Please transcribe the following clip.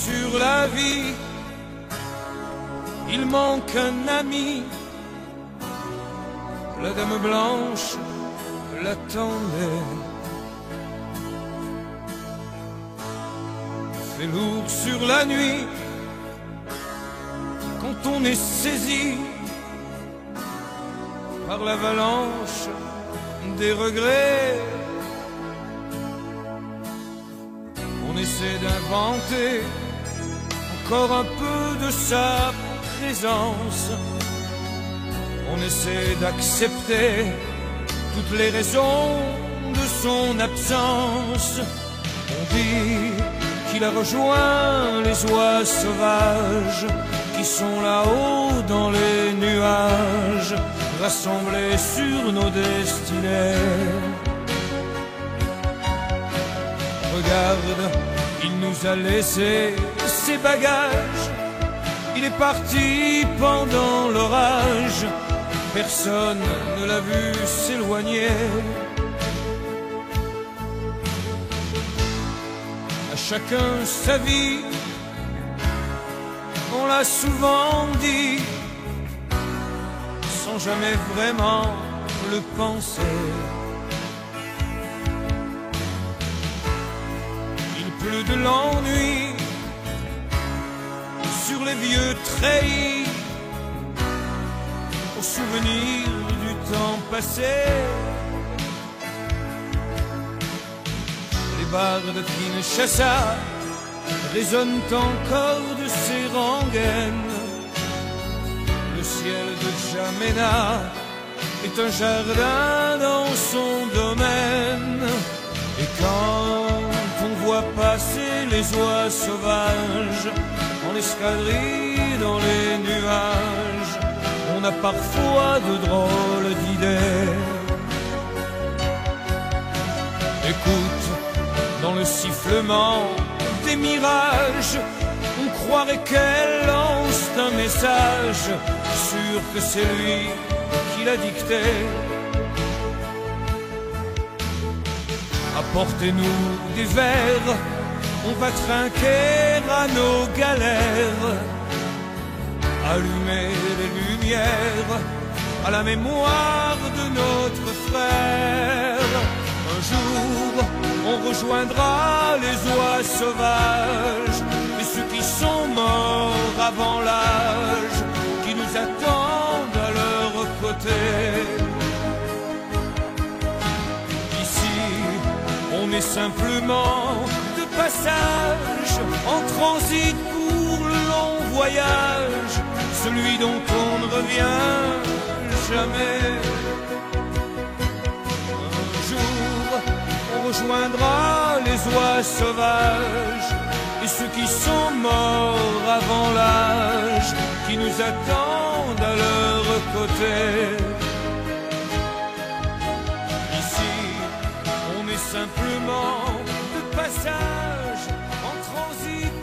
sur la vie, il manque un ami. La dame blanche l'attendait. Fait lourd sur la nuit quand on est saisi par l'avalanche des regrets. On essaie d'inventer encore un peu de sa présence. On essaie d'accepter toutes les raisons de son absence. On dit qu'il a rejoint les oies sauvages qui sont là-haut dans les nuages, rassemblés sur nos destinées. Regarde, il nous a laissé ses bagages. Il est parti pendant l'orage. Personne ne l'a vu s'éloigner. À chacun sa vie, on l'a souvent dit, sans jamais vraiment le penser. Il pleut de l'ennui sur les vieux treillis, au souvenir du temps passé. Les bars de Kinshasa résonnent encore de ses rengaines. Le ciel de Djamena est un jardin dans son domaine. Et quand on voit passer les oies sauvages en escadrille dans les nuages, on a parfois de drôles d'idées. Écoute, dans le sifflement des mirages, on croirait qu'elle lance un message, sûr que c'est lui qui l'a dicté. Apportez-nous des verres, on va trinquer à nos galères. Allumez les lumières à la mémoire de notre frère. Un jour, on rejoindra les oies sauvages et ceux qui sont morts avant l'âge, qui nous attendent à leur côté. Ici, on est simplement de passage, en transit pour le long voyage, celui dont on ne revient jamais. Un jour, on rejoindra les oies sauvages et ceux qui sont morts avant l'âge, qui nous attendent à leur côté. Ici, on est simplement de passage, en transit